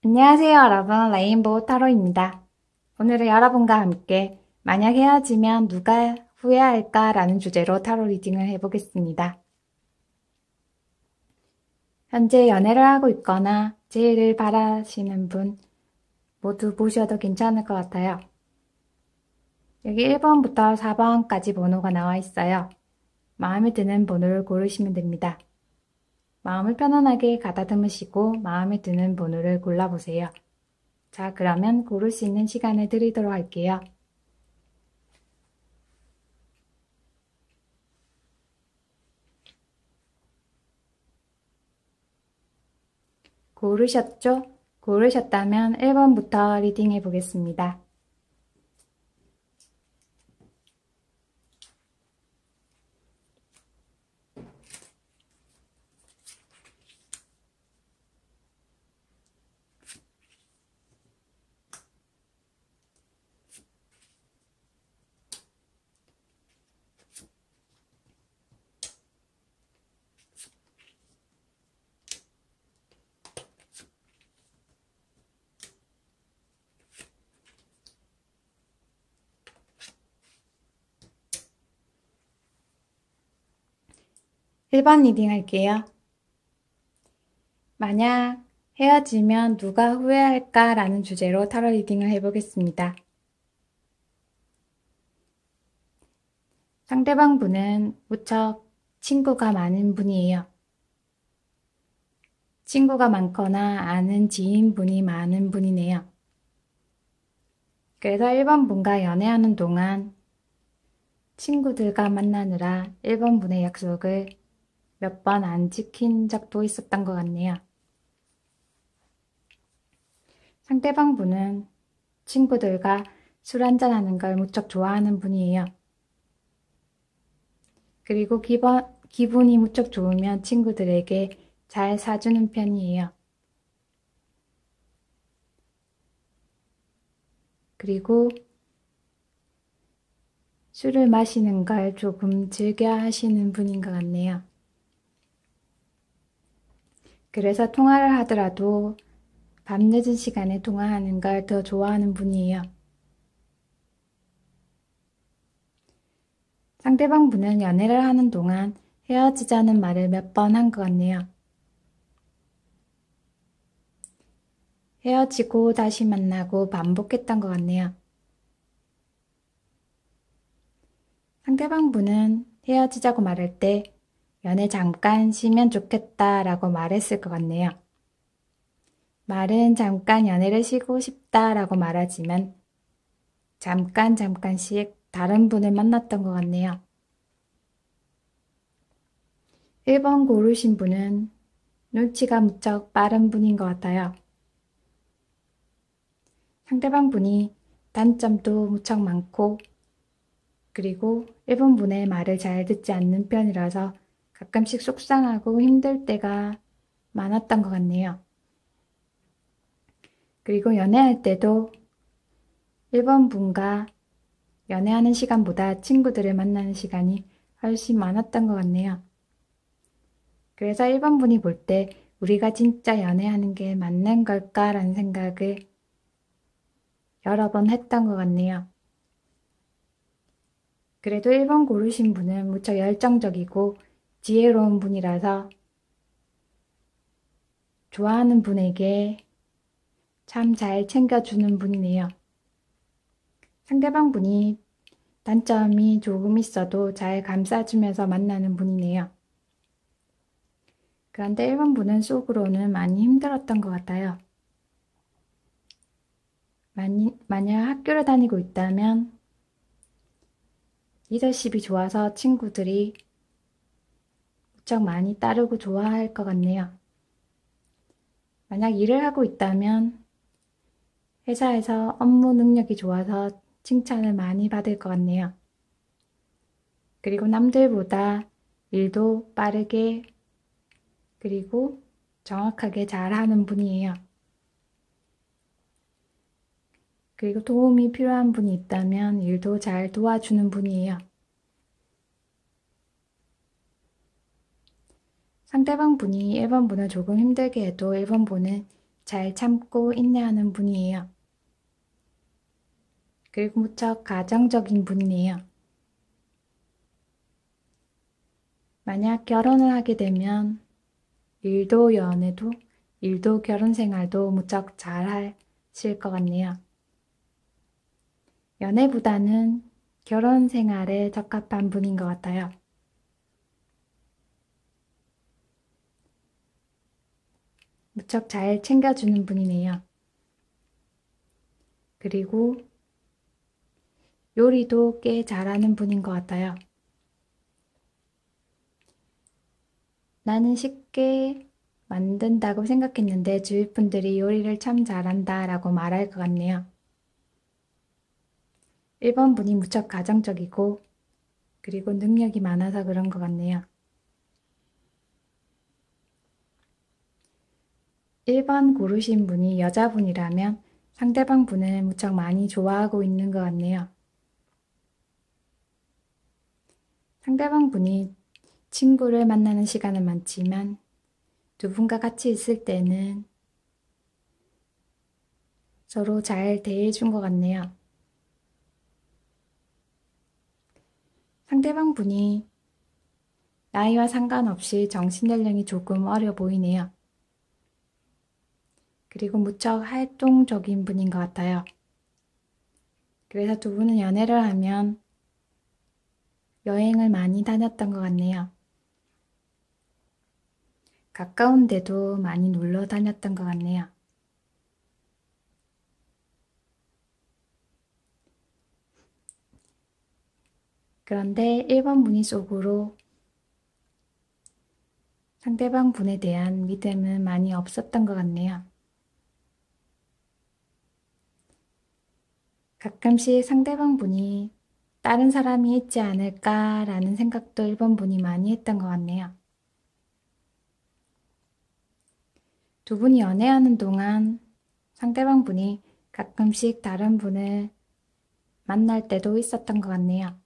안녕하세요, 여러분. 레인보우 타로입니다. 오늘은 여러분과 함께 만약 헤어지면 누가 후회할까? 라는 주제로 타로 리딩을 해보겠습니다. 현재 연애를 하고 있거나 재회를 바라시는 분 모두 보셔도 괜찮을 것 같아요. 여기 1번부터 4번까지 번호가 나와 있어요. 마음에 드는 번호를 고르시면 됩니다. 마음을 편안하게 가다듬으시고 마음에 드는 번호를 골라보세요. 자, 그러면 고를 수 있는 시간을 드리도록 할게요. 고르셨죠? 고르셨다면 1번부터 리딩해 보겠습니다. 일 번 리딩 할게요. 만약 헤어지면 누가 후회할까? 라는 주제로 타로 리딩을 해보겠습니다. 상대방 분은 무척 친구가 많은 분이에요. 친구가 많거나 아는 지인분이 많은 분이네요. 그래서 1번 분과 연애하는 동안 친구들과 만나느라 1번 분의 약속을 몇 번 안 지킨 적도 있었던 것 같네요. 상대방 분은 친구들과 술 한잔하는 걸 무척 좋아하는 분이에요. 그리고 기분이 무척 좋으면 친구들에게 잘 사주는 편이에요. 그리고 술을 마시는 걸 조금 즐겨 하시는 분인 것 같네요. 그래서 통화를 하더라도 밤늦은 시간에 통화하는 걸 더 좋아하는 분이에요. 상대방 분은 연애를 하는 동안 헤어지자는 말을 몇 번 한 것 같네요. 헤어지고 다시 만나고 반복했던 것 같네요. 상대방 분은 헤어지자고 말할 때 연애 잠깐 쉬면 좋겠다 라고 말했을 것 같네요. 말은 잠깐 연애를 쉬고 싶다 라고 말하지만 잠깐씩 다른 분을 만났던 것 같네요. 1번 고르신 분은 눈치가 무척 빠른 분인 것 같아요. 상대방 분이 단점도 무척 많고 그리고 1번 분의 말을 잘 듣지 않는 편이라서 가끔씩 속상하고 힘들 때가 많았던 것 같네요. 그리고 연애할 때도 1번 분과 연애하는 시간보다 친구들을 만나는 시간이 훨씬 많았던 것 같네요. 그래서 1번 분이 볼 때 우리가 진짜 연애하는 게 맞는 걸까라는 생각을 여러 번 했던 것 같네요. 그래도 1번 고르신 분은 무척 열정적이고 지혜로운 분이라서 좋아하는 분에게 참 잘 챙겨주는 분이네요. 상대방 분이 단점이 조금 있어도 잘 감싸주면서 만나는 분이네요. 그런데 1번 분은 속으로는 많이 힘들었던 것 같아요. 만약 학교를 다니고 있다면 리더십이 좋아서 친구들이 무척 많이 따르고 좋아할 것 같네요. 만약 일을 하고 있다면 회사에서 업무 능력이 좋아서 칭찬을 많이 받을 것 같네요. 그리고 남들보다 일도 빠르게 그리고 정확하게 잘하는 분이에요. 그리고 도움이 필요한 분이 있다면 일도 잘 도와주는 분이에요. 상대방 분이 1번 분을 조금 힘들게 해도 1번 분은 잘 참고 인내하는 분이에요. 그리고 무척 가정적인 분이에요. 만약 결혼을 하게 되면 일도 연애도, 일도 결혼 생활도 무척 잘 하실 것 같네요. 연애보다는 결혼 생활에 적합한 분인 것 같아요. 무척 잘 챙겨주는 분이네요. 그리고 요리도 꽤 잘하는 분인 것 같아요. 나는 쉽게 만든다고 생각했는데 주위 분들이 요리를 참 잘한다 라고 말할 것 같네요. 1번 분이 무척 가정적이고 그리고 능력이 많아서 그런 것 같네요. 1번 고르신 분이 여자분이라면 상대방 분을 무척 많이 좋아하고 있는 것 같네요. 상대방 분이 친구를 만나는 시간은 많지만 두 분과 같이 있을 때는 서로 잘 대해준 것 같네요. 상대방 분이 나이와 상관없이 정신연령이 조금 어려 보이네요. 그리고 무척 활동적인 분인 것 같아요. 그래서 두 분은 연애를 하면 여행을 많이 다녔던 것 같네요. 가까운 데도 많이 놀러 다녔던 것 같네요. 그런데 1번 분이 속으로 상대방 분에 대한 믿음은 많이 없었던 것 같네요. 가끔씩 상대방 분이 다른 사람이 있지 않을까라는 생각도 1번 분이 많이 했던 것 같네요. 두 분이 연애하는 동안 상대방 분이 가끔씩 다른 분을 만날 때도 있었던 것 같네요.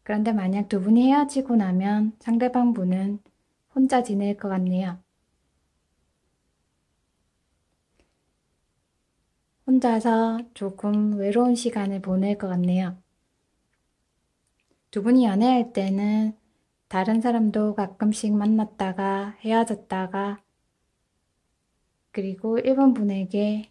그런데 만약 두 분이 헤어지고 나면 상대방 분은 혼자 지낼 것 같네요. 혼자서 조금 외로운 시간을 보낼 것 같네요. 두 분이 연애할 때는 다른 사람도 가끔씩 만났다가 헤어졌다가 그리고 1번 분에게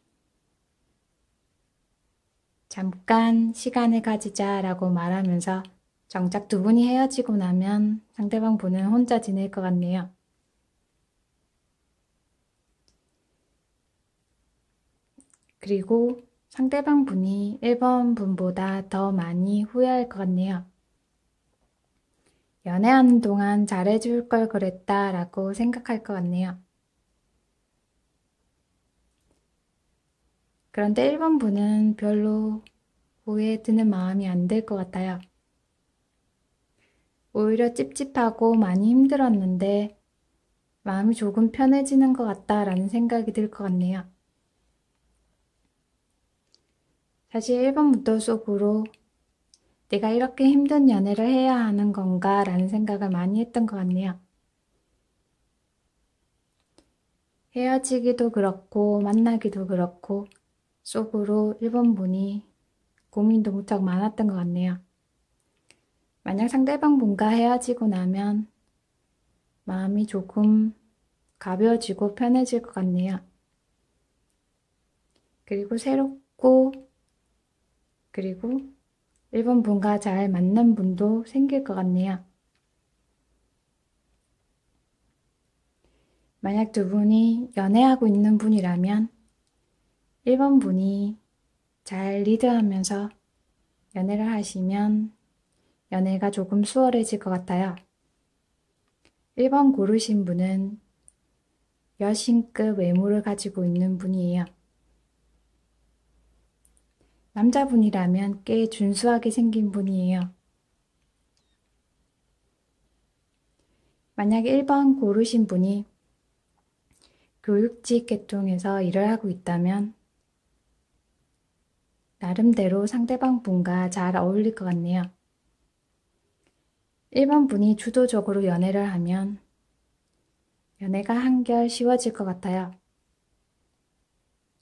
잠깐 시간을 가지자라고 말하면서 정작 두 분이 헤어지고 나면 상대방 분은 혼자 지낼 것 같네요. 그리고 상대방 분이 1번 분보다 더 많이 후회할 것 같네요. 연애하는 동안 잘해줄 걸 그랬다 라고 생각할 것 같네요. 그런데 1번 분은 별로 후회 드는 마음이 안 들 것 같아요. 오히려 찝찝하고 많이 힘들었는데 마음이 조금 편해지는 것 같다라는 생각이 들 것 같네요. 사실 1번부터 속으로 내가 이렇게 힘든 연애를 해야 하는 건가 라는 생각을 많이 했던 것 같네요. 헤어지기도 그렇고 만나기도 그렇고 속으로 1번 분이 고민도 무척 많았던 것 같네요. 만약 상대방 분과 헤어지고 나면 마음이 조금 가벼워지고 편해질 것 같네요. 그리고 새롭고 그리고 1번 분과 잘 맞는 분도 생길 것 같네요. 만약 두 분이 연애하고 있는 분이라면 1번 분이 잘 리드하면서 연애를 하시면 연애가 조금 수월해질 것 같아요. 1번 고르신 분은 여신급 외모를 가지고 있는 분이에요. 남자분이라면 꽤 준수하게 생긴 분이에요. 만약 1번 고르신 분이 교육직 계통에서 일을 하고 있다면 나름대로 상대방 분과 잘 어울릴 것 같네요. 1번 분이 주도적으로 연애를 하면 연애가 한결 쉬워질 것 같아요.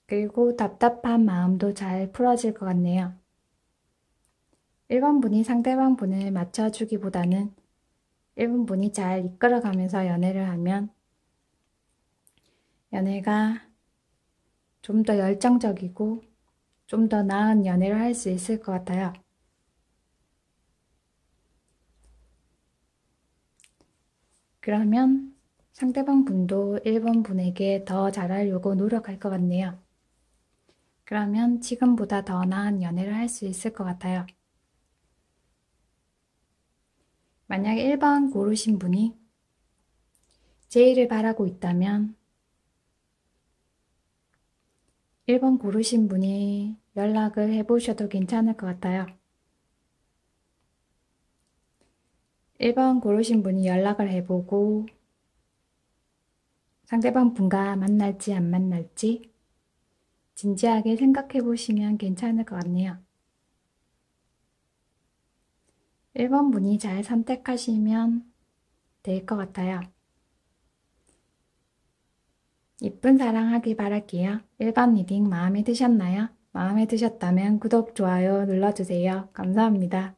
그리고 답답한 마음도 잘 풀어질 것 같네요. 1번 분이 상대방 분을 맞춰주기보다는 1번 분이 잘 이끌어가면서 연애를 하면 연애가 좀 더 열정적이고 좀 더 나은 연애를 할 수 있을 것 같아요. 그러면 상대방 분도 1번 분에게 더 잘하려고 노력할 것 같네요. 그러면 지금보다 더 나은 연애를 할 수 있을 것 같아요. 만약에 1번 고르신 분이 제의를 바라고 있다면 1번 고르신 분이 연락을 해보셔도 괜찮을 것 같아요. 1번 고르신 분이 연락을 해보고 상대방 분과 만날지 안 만날지 진지하게 생각해 보시면 괜찮을 것 같네요. 1번 분이 잘 선택하시면 될 것 같아요. 이쁜 사랑하길 바랄게요. 1번 리딩 마음에 드셨나요? 마음에 드셨다면 구독, 좋아요 눌러주세요. 감사합니다.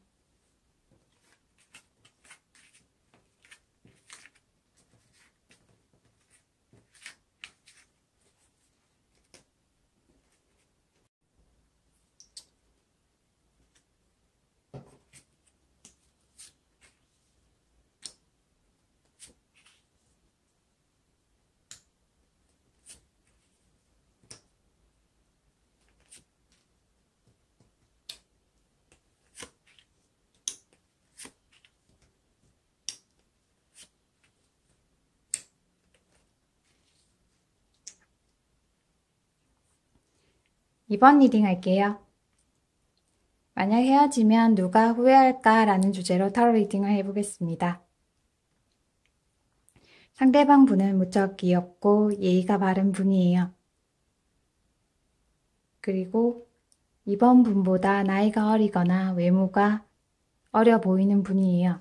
이번 리딩 할게요. 만약 헤어지면 누가 후회할까? 라는 주제로 타로 리딩을 해보겠습니다. 상대방 분은 무척 귀엽고 예의가 바른 분이에요. 그리고 이번 분보다 나이가 어리거나 외모가 어려 보이는 분이에요.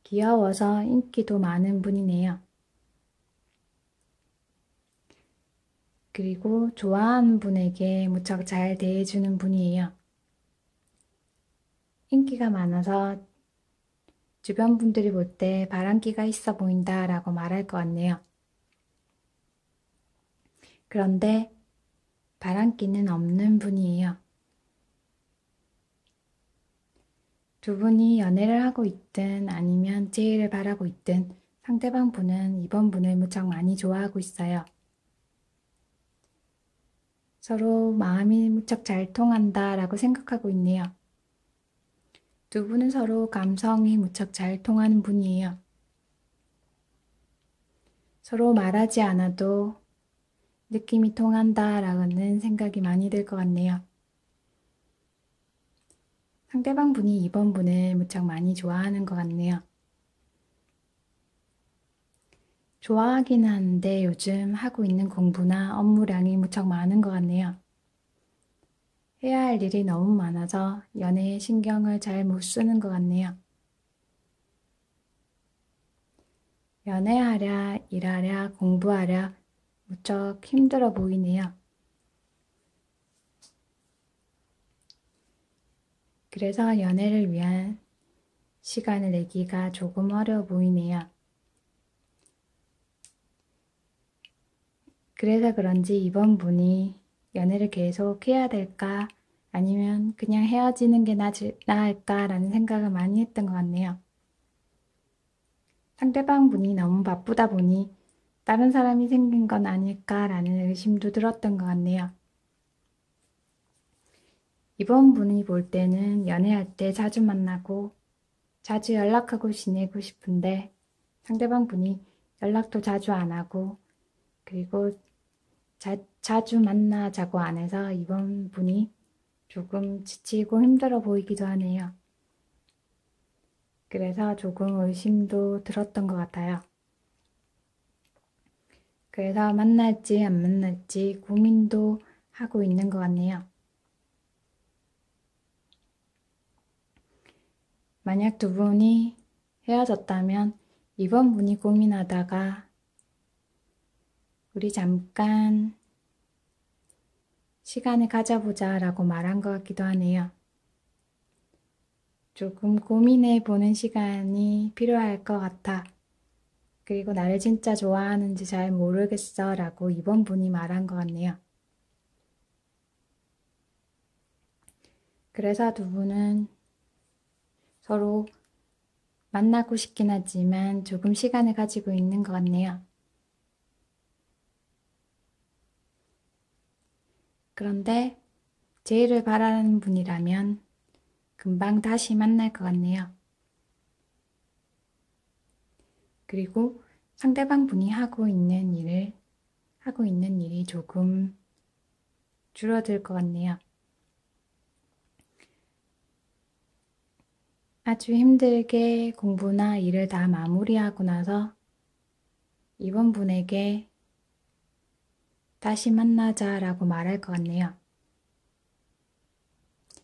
귀여워서 인기도 많은 분이네요. 그리고 좋아하는 분에게 무척 잘 대해주는 분이에요. 인기가 많아서 주변 분들이 볼 때 바람기가 있어 보인다 라고 말할 것 같네요. 그런데 바람기는 없는 분이에요. 두 분이 연애를 하고 있든 아니면 제의를 바라고 있든 상대방 분은 이번 분을 무척 많이 좋아하고 있어요. 서로 마음이 무척 잘 통한다 라고 생각하고 있네요. 두 분은 서로 감성이 무척 잘 통하는 분이에요. 서로 말하지 않아도 느낌이 통한다 라는 생각이 많이 들 것 같네요. 상대방 분이 이번 분을 무척 많이 좋아하는 것 같네요. 좋아하긴 하는데 요즘 하고 있는 공부나 업무량이 무척 많은 것 같네요. 해야 할 일이 너무 많아서 연애에 신경을 잘 못 쓰는 것 같네요. 연애하랴, 일하랴, 공부하랴 무척 힘들어 보이네요. 그래서 연애를 위한 시간을 내기가 조금 어려워 보이네요. 그래서 그런지 이번 분이 연애를 계속 해야 될까 아니면 그냥 헤어지는 게 나을까라는 생각을 많이 했던 것 같네요. 상대방 분이 너무 바쁘다 보니 다른 사람이 생긴 건 아닐까라는 의심도 들었던 것 같네요. 이번 분이 볼 때는 연애할 때 자주 만나고 자주 연락하고 지내고 싶은데 상대방 분이 연락도 자주 안 하고 그리고 자주 만나자고 안 해서 이번 분이 조금 지치고 힘들어 보이기도 하네요. 그래서 조금 의심도 들었던 것 같아요. 그래서 만날지 안 만날지 고민도 하고 있는 것 같네요. 만약 두 분이 헤어졌다면 이번 분이 고민하다가 우리 잠깐 시간을 가져보자 라고 말한 것 같기도 하네요. 조금 고민해 보는 시간이 필요할 것 같아. 그리고 나를 진짜 좋아하는지 잘 모르겠어 라고 이번 분이 말한 것 같네요. 그래서 두 분은 서로 만나고 싶긴 하지만 조금 시간을 가지고 있는 것 같네요. 그런데 제의를 바라는 분이라면 금방 다시 만날 것 같네요. 그리고 상대방 분이 하고 있는 일이 조금 줄어들 것 같네요. 아주 힘들게 공부나 일을 다 마무리하고 나서 이번 분에게 다시 만나자라고 말할 것 같네요.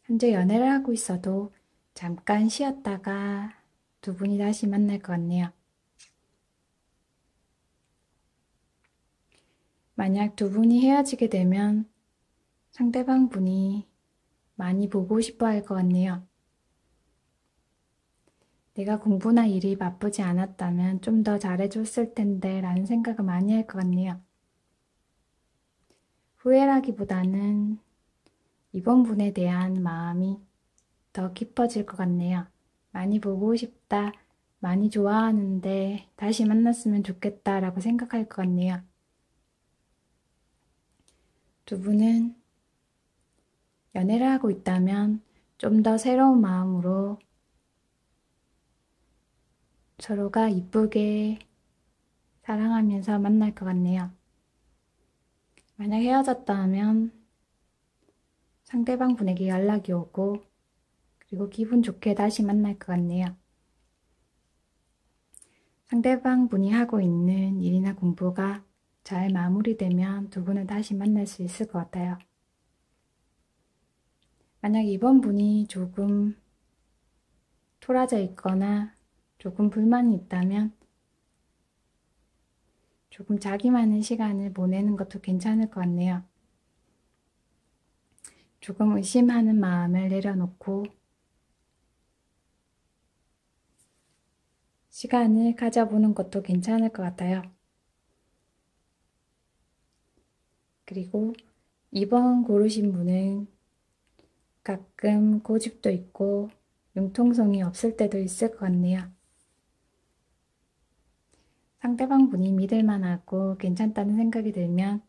현재 연애를 하고 있어도 잠깐 쉬었다가 두 분이 다시 만날 것 같네요. 만약 두 분이 헤어지게 되면 상대방 분이 많이 보고 싶어 할 것 같네요. 내가 공부나 일이 바쁘지 않았다면 좀 더 잘해줬을 텐데 라는 생각을 많이 할 것 같네요. 후회라기보다는 이번 분에 대한 마음이 더 깊어질 것 같네요. 많이 보고 싶다, 많이 좋아하는데 다시 만났으면 좋겠다 라고 생각할 것 같네요. 두 분은 연애를 하고 있다면 좀 더 새로운 마음으로 서로가 이쁘게 사랑하면서 만날 것 같네요. 만약 헤어졌다 하면 상대방 분에게 연락이 오고 그리고 기분 좋게 다시 만날 것 같네요. 상대방 분이 하고 있는 일이나 공부가 잘 마무리되면 두 분을 다시 만날 수 있을 것 같아요. 만약 이번 분이 조금 토라져 있거나 조금 불만이 있다면 조금 자기만의 시간을 보내는 것도 괜찮을 것 같네요. 조금 의심하는 마음을 내려놓고 시간을 가져보는 것도 괜찮을 것 같아요. 그리고 2번 고르신 분은 가끔 고집도 있고 융통성이 없을 때도 있을 것 같네요. 상대방 분이 믿을만하고 괜찮다는 생각이 들면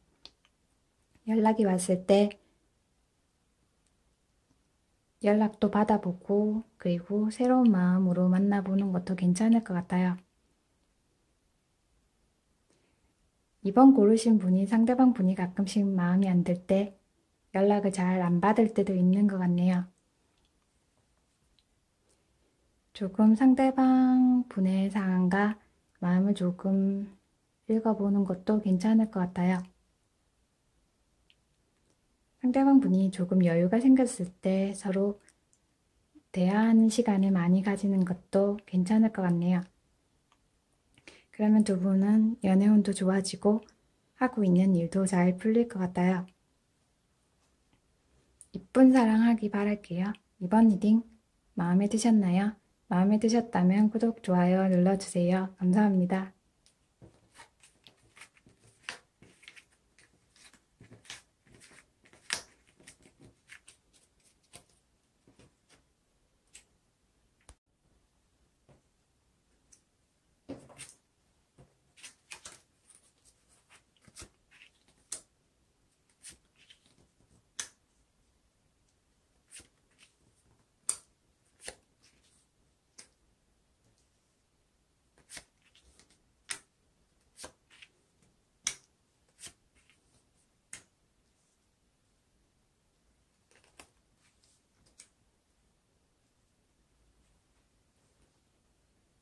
연락이 왔을 때 연락도 받아보고 그리고 새로운 마음으로 만나보는 것도 괜찮을 것 같아요. 2번 고르신 분이 상대방 분이 가끔씩 마음이 안 들 때 연락을 잘 안 받을 때도 있는 것 같네요. 조금 상대방 분의 상황과 마음을 조금 읽어보는 것도 괜찮을 것 같아요. 상대방 분이 조금 여유가 생겼을 때 서로 대화하는 시간을 많이 가지는 것도 괜찮을 것 같네요. 그러면 두 분은 연애운도 좋아지고 하고 있는 일도 잘 풀릴 것 같아요. 이쁜 사랑하기 바랄게요. 이번 리딩 마음에 드셨나요? 마음에 드셨다면 구독, 좋아요 눌러주세요. 감사합니다.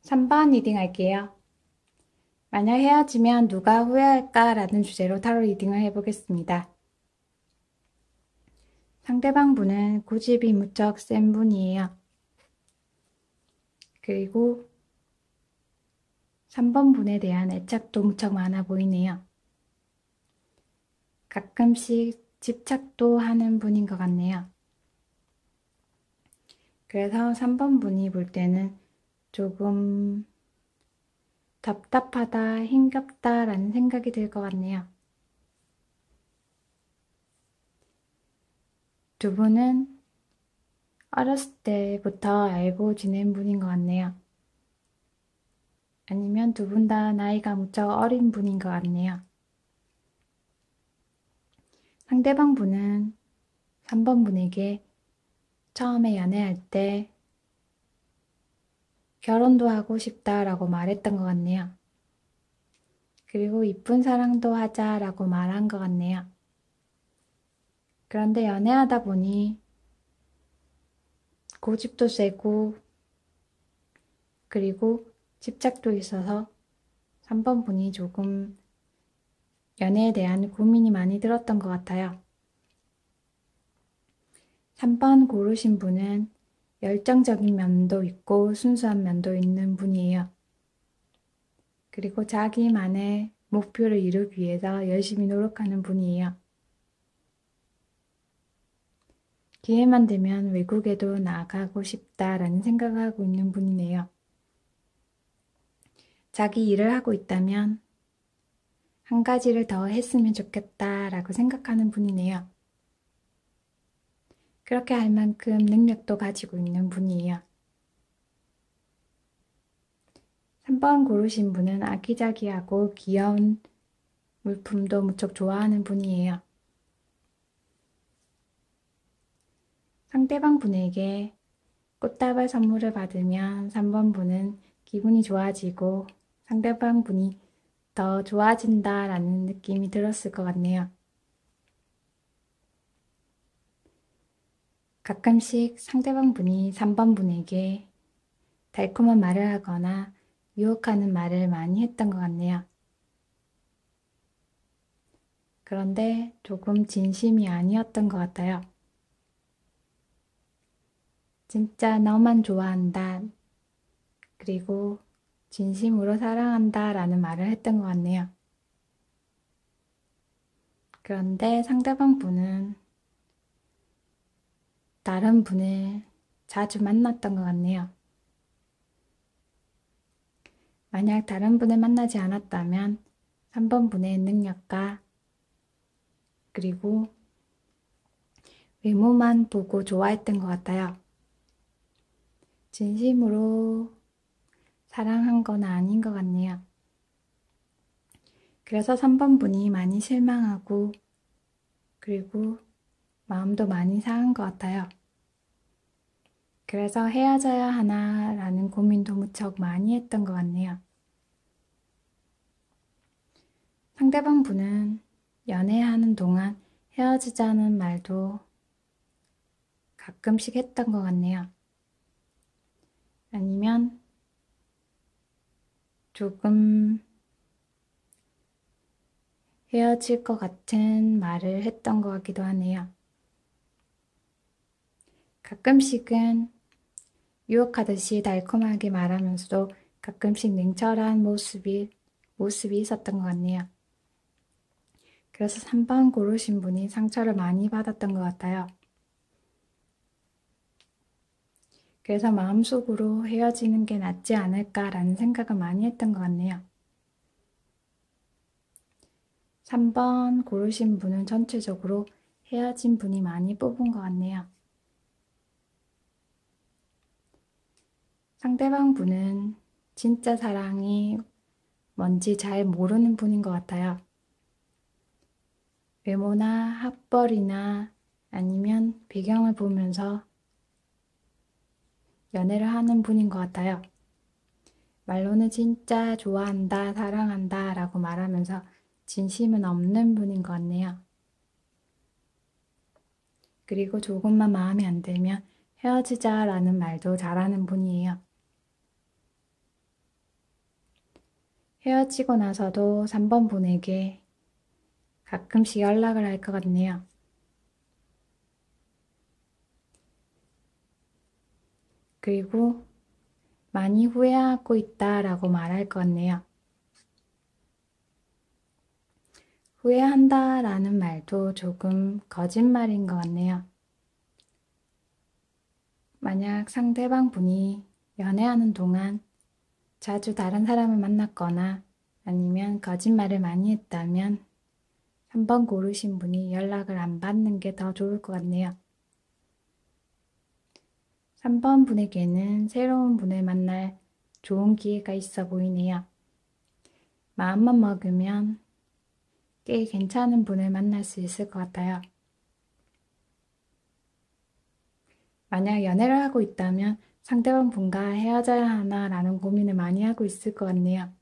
(3번) 리딩 할게요. 만약 헤어지면 누가 후회할까? 라는 주제로 타로 리딩을 해보겠습니다. 상대방 분은 고집이 무척 센 분이에요. 그리고 3번 분에 대한 애착도 무척 많아 보이네요. 가끔씩 집착도 하는 분인 것 같네요. 그래서 3번 분이 볼 때는 조금 답답하다, 힘겹다라는 생각이 들 것 같네요. 두 분은 어렸을 때부터 알고 지낸 분인 것 같네요. 아니면 두 분 다 나이가 무척 어린 분인 것 같네요. 상대방 분은 3번 분에게 처음에 연애할 때 결혼도 하고 싶다라고 말했던 것 같네요. 그리고 이쁜 사랑도 하자라고 말한 것 같네요. 그런데 연애하다 보니 고집도 세고 그리고 집착도 있어서 3번 분이 조금 연애에 대한 고민이 많이 들었던 것 같아요. 3번 고르신 분은 열정적인 면도 있고 순수한 면도 있는 분이에요. 그리고 자기만의 목표를 이루기 위해서 열심히 노력하는 분이에요. 기회만 되면 외국에도 나가고 싶다라는 생각을 하고 있는 분이네요. 자기 일을 하고 있다면 한 가지를 더 했으면 좋겠다라고 생각하는 분이네요. 그렇게 할 만큼 능력도 가지고 있는 분이에요. 3번 고르신 분은 아기자기하고 귀여운 물품도 무척 좋아하는 분이에요. 상대방 분에게 꽃다발 선물을 받으면 3번 분은 기분이 좋아지고 상대방 분이 더 좋아진다라는 느낌이 들었을 것 같네요. 가끔씩 상대방 분이 3번 분에게 달콤한 말을 하거나 유혹하는 말을 많이 했던 것 같네요. 그런데 조금 진심이 아니었던 것 같아요. 진짜 너만 좋아한다. 그리고 진심으로 사랑한다 라는 말을 했던 것 같네요. 그런데 상대방 분은 다른 분을 자주 만났던 것 같네요. 만약 다른 분을 만나지 않았다면 3번 분의 능력과 그리고 외모만 보고 좋아했던 것 같아요. 진심으로 사랑한 건 아닌 것 같네요. 그래서 3번 분이 많이 실망하고 그리고 마음도 많이 상한 것 같아요. 그래서 헤어져야 하나 라는 고민도 무척 많이 했던 것 같네요. 상대방 분은 연애하는 동안 헤어지자는 말도 가끔씩 했던 것 같네요. 아니면 조금 헤어질 것 같은 말을 했던 것 같기도 하네요. 가끔씩은 유혹하듯이 달콤하게 말하면서도 가끔씩 냉철한 모습이 있었던 것 같네요. 그래서 3번 고르신 분이 상처를 많이 받았던 것 같아요. 그래서 마음속으로 헤어지는 게 낫지 않을까라는 생각을 많이 했던 것 같네요. 3번 고르신 분은 전체적으로 헤어진 분이 많이 뽑은 것 같네요. 상대방 분은 진짜 사랑이 뭔지 잘 모르는 분인 것 같아요. 외모나 학벌이나 아니면 배경을 보면서 연애를 하는 분인 것 같아요. 말로는 진짜 좋아한다, 사랑한다 라고 말하면서 진심은 없는 분인 것 같네요. 그리고 조금만 마음에 안 들면 헤어지자 라는 말도 잘하는 분이에요. 헤어지고 나서도 3번 분에게 가끔씩 연락을 할 것 같네요. 그리고 많이 후회하고 있다라고 말할 것 같네요. 후회한다 라는 말도 조금 거짓말인 것 같네요. 만약 상대방 분이 연애하는 동안 자주 다른 사람을 만났거나 아니면 거짓말을 많이 했다면 3번 고르신 분이 연락을 안 받는 게 더 좋을 것 같네요. 3번 분에게는 새로운 분을 만날 좋은 기회가 있어 보이네요. 마음만 먹으면 꽤 괜찮은 분을 만날 수 있을 것 같아요. 만약 연애를 하고 있다면 상대방 분과 헤어져야 하나 라는 고민을 많이 하고 있을 것 같네요.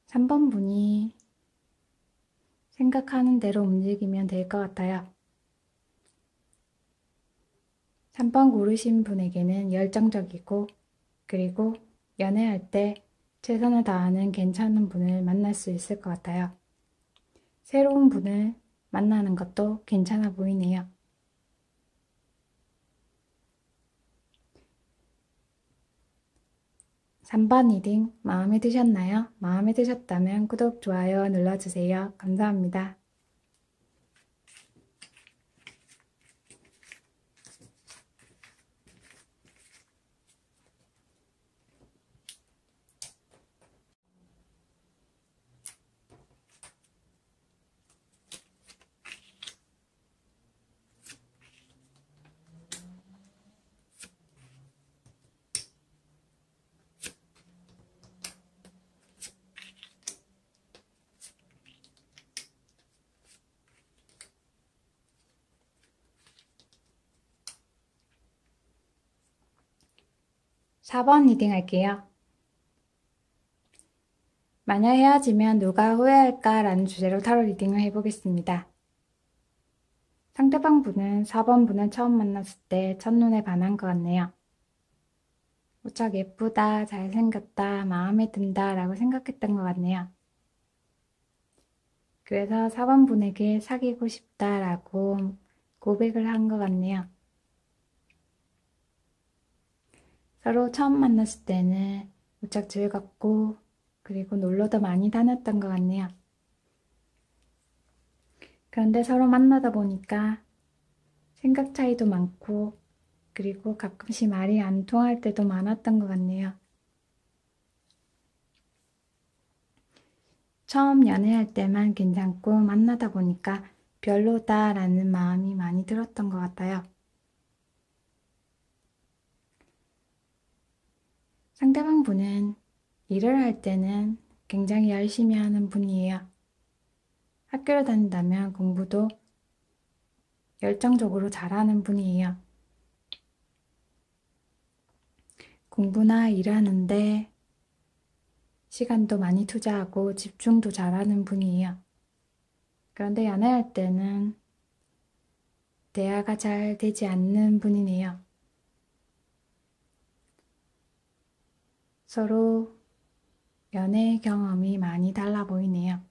3번 분이 생각하는 대로 움직이면 될 것 같아요. 3번 고르신 분에게는 열정적이고 그리고 연애할 때 최선을 다하는 괜찮은 분을 만날 수 있을 것 같아요. 새로운 분을 만나는 것도 괜찮아 보이네요. 3번 리딩 마음에 드셨나요? 마음에 드셨다면 구독, 좋아요 눌러주세요. 감사합니다. 사 번 리딩 할게요. 만약 헤어지면 누가 후회할까? 라는 주제로 타로 리딩을 해보겠습니다. 상대방 분은 4번 분을 처음 만났을 때 첫눈에 반한 것 같네요. 무척 예쁘다, 잘생겼다, 마음에 든다 라고 생각했던 것 같네요. 그래서 4번 분에게 사귀고 싶다 라고 고백을 한 것 같네요. 서로 처음 만났을 때는 무척 즐겁고 그리고 놀러도 많이 다녔던 것 같네요. 그런데 서로 만나다 보니까 생각 차이도 많고 그리고 가끔씩 말이 안 통할 때도 많았던 것 같네요. 처음 연애할 때만 괜찮고 만나다 보니까 별로다라는 마음이 많이 들었던 것 같아요. 상대방 분은 일을 할 때는 굉장히 열심히 하는 분이에요. 학교를 다닌다면 공부도 열정적으로 잘하는 분이에요. 공부나 일하는데 시간도 많이 투자하고 집중도 잘하는 분이에요. 그런데 연애할 때는 대화가 잘 되지 않는 분이네요. 서로 연애 경험이 많이 달라 보이네요.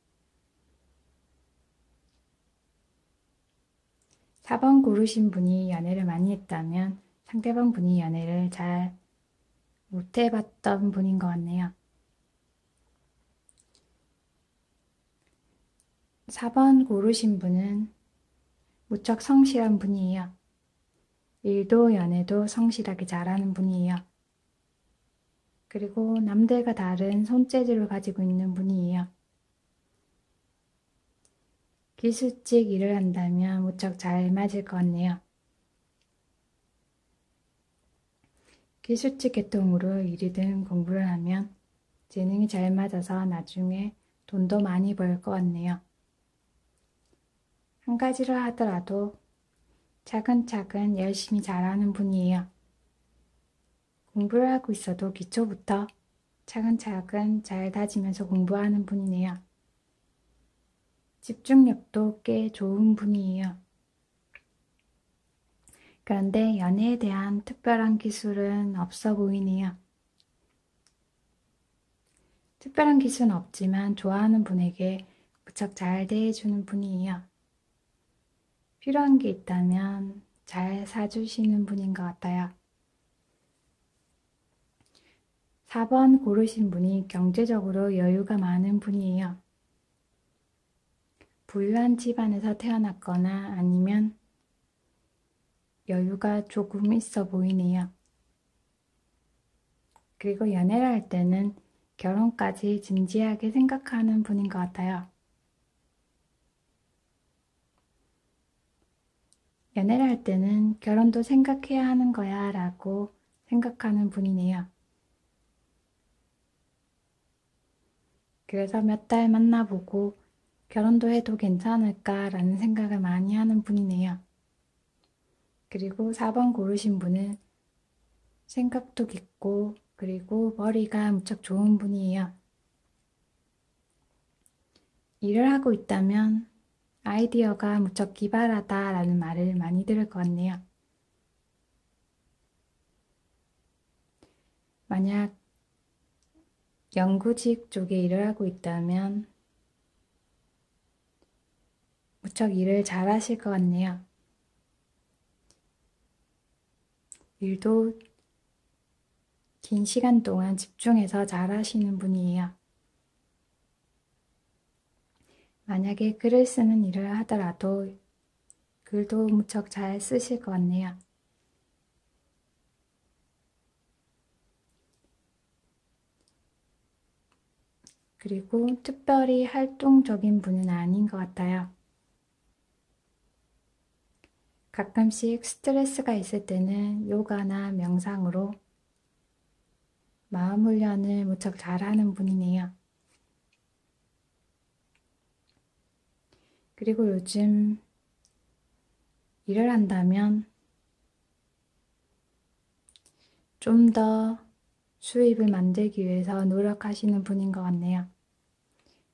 4번 고르신 분이 연애를 많이 했다면 상대방 분이 연애를 잘 못해봤던 분인 것 같네요. 4번 고르신 분은 무척 성실한 분이에요. 일도 연애도 성실하게 잘하는 분이에요. 그리고 남들과 다른 손재주를 가지고 있는 분이에요. 기술직 일을 한다면 무척 잘 맞을 것 같네요. 기술직 계통으로 일이든 공부를 하면 재능이 잘 맞아서 나중에 돈도 많이 벌 것 같네요. 한 가지를 하더라도 차근차근 열심히 잘하는 분이에요. 공부를 하고 있어도 기초부터 차근차근 잘 다지면서 공부하는 분이네요. 집중력도 꽤 좋은 분이에요. 그런데 연애에 대한 특별한 기술은 없어 보이네요. 특별한 기술은 없지만 좋아하는 분에게 무척 잘 대해주는 분이에요. 필요한 게 있다면 잘 사주시는 분인 것 같아요. 4번 고르신 분이 경제적으로 여유가 많은 분이에요. 부유한 집안에서 태어났거나 아니면 여유가 조금 있어 보이네요. 그리고 연애를 할 때는 결혼까지 진지하게 생각하는 분인 것 같아요. 연애를 할 때는 결혼도 생각해야 하는 거야 라고 생각하는 분이네요. 그래서 몇 달 만나보고 결혼도 해도 괜찮을까라는 생각을 많이 하는 분이네요. 그리고 4번 고르신 분은 생각도 깊고 그리고 머리가 무척 좋은 분이에요. 일을 하고 있다면 아이디어가 무척 기발하다라는 말을 많이 들을 것 같네요. 만약 연구직 쪽에 일을 하고 있다면 무척 일을 잘하실 것 같네요. 일도 긴 시간 동안 집중해서 잘하시는 분이에요. 만약에 글을 쓰는 일을 하더라도 글도 무척 잘 쓰실 것 같네요. 그리고 특별히 활동적인 분은 아닌 것 같아요. 가끔씩 스트레스가 있을 때는 요가나 명상으로 마음 훈련을 무척 잘하는 분이네요. 그리고 요즘 일을 한다면 좀 더 수입을 만들기 위해서 노력하시는 분인 것 같네요.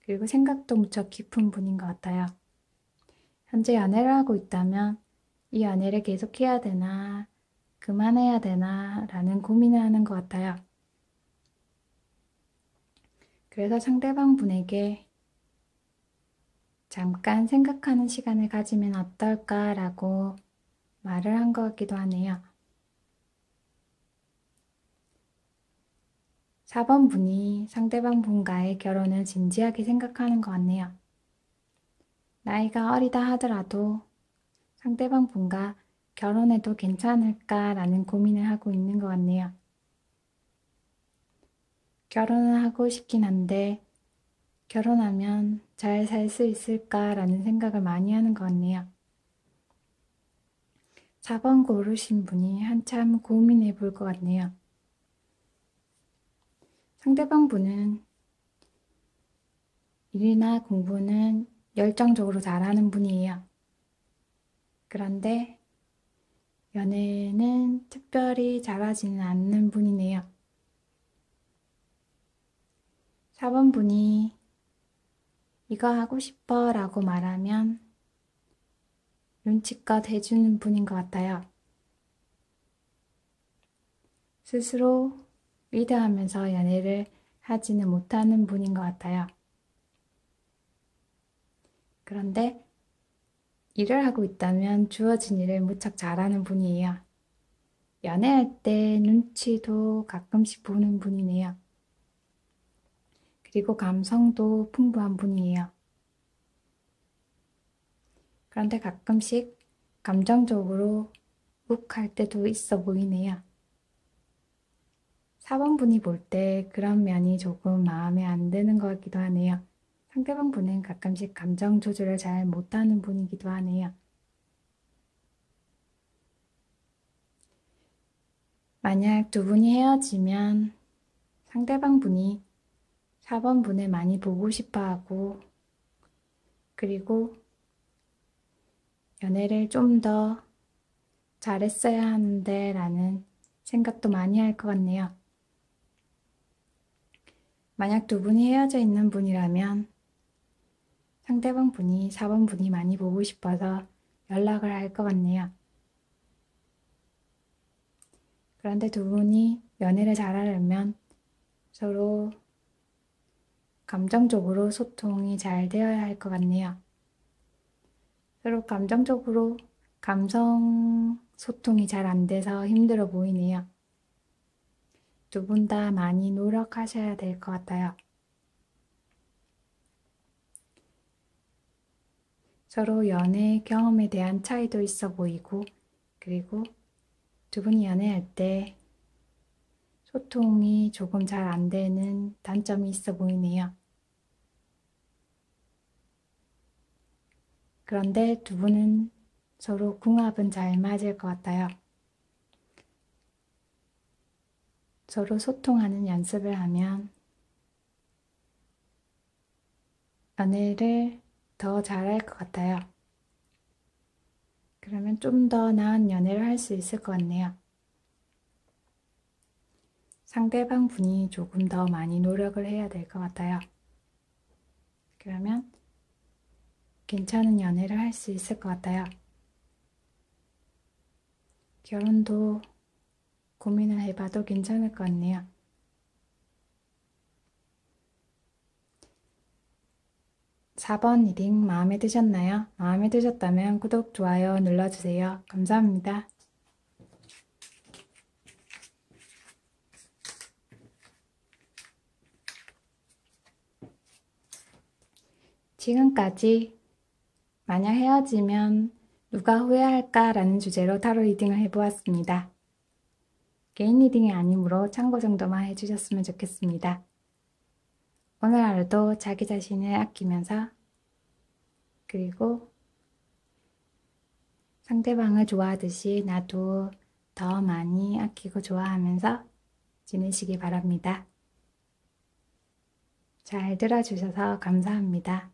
그리고 생각도 무척 깊은 분인 것 같아요. 현재 연애를 하고 있다면 이 연애를 계속해야 되나, 그만해야 되나 라는 고민을 하는 것 같아요. 그래서 상대방 분에게 잠깐 생각하는 시간을 가지면 어떨까라고 말을 한 것 같기도 하네요. 4번 분이 상대방 분과의 결혼을 진지하게 생각하는 것 같네요. 나이가 어리다 하더라도 상대방 분과 결혼해도 괜찮을까라는 고민을 하고 있는 것 같네요. 결혼을 하고 싶긴 한데 결혼하면 잘 살 수 있을까라는 생각을 많이 하는 것 같네요. 4번 고르신 분이 한참 고민해 볼 것 같네요. 상대방 분은 일이나 공부는 열정적으로 잘하는 분이에요. 그런데 연애는 특별히 잘하지는 않는 분이네요. 4번 분이 이거 하고 싶어 라고 말하면 눈치껏 해주는 분인 것 같아요. 스스로 리드하면서 연애를 하지는 못하는 분인 것 같아요. 그런데 일을 하고 있다면 주어진 일을 무척 잘하는 분이에요. 연애할 때 눈치도 가끔씩 보는 분이네요. 그리고 감성도 풍부한 분이에요. 그런데 가끔씩 감정적으로 욱할 때도 있어 보이네요. 4번 분이 볼 때 그런 면이 조금 마음에 안 드는 것 같기도 하네요. 상대방 분은 가끔씩 감정 조절을 잘 못하는 분이기도 하네요. 만약 두 분이 헤어지면 상대방 분이 4번 분을 많이 보고 싶어 하고 그리고 연애를 좀 더 잘했어야 하는데 라는 생각도 많이 할 것 같네요. 만약 두 분이 헤어져 있는 분이라면 상대방 분이 4번 분이 많이 보고 싶어서 연락을 할 것 같네요. 그런데 두 분이 연애를 잘하려면 서로 감정적으로 소통이 잘 되어야 할 것 같네요. 서로 감정적으로 감성 소통이 잘 안 돼서 힘들어 보이네요. 두 분 다 많이 노력하셔야 될 것 같아요. 서로 연애 경험에 대한 차이도 있어 보이고, 그리고 두 분이 연애할 때 소통이 조금 잘 안 되는 단점이 있어 보이네요. 그런데 두 분은 서로 궁합은 잘 맞을 것 같아요. 서로 소통하는 연습을 하면 연애를 더 잘할 것 같아요. 그러면 좀 더 나은 연애를 할 수 있을 것 같네요. 상대방 분이 조금 더 많이 노력을 해야 될 것 같아요. 그러면 괜찮은 연애를 할 수 있을 것 같아요. 결혼도 고민을 해봐도 괜찮을 것 같네요. (4번) 리딩 마음에 드셨나요? 마음에 드셨다면 구독, 좋아요 눌러주세요. 감사합니다. 지금까지 만약 헤어지면 누가 후회할까 라는 주제로 타로 리딩을 해보았습니다. 개인 리딩이 아니므로 참고 정도만 해주셨으면 좋겠습니다. 오늘 하루도 자기 자신을 아끼면서 그리고 상대방을 좋아하듯이 나도 더 많이 아끼고 좋아하면서 지내시기 바랍니다. 잘 들어주셔서 감사합니다.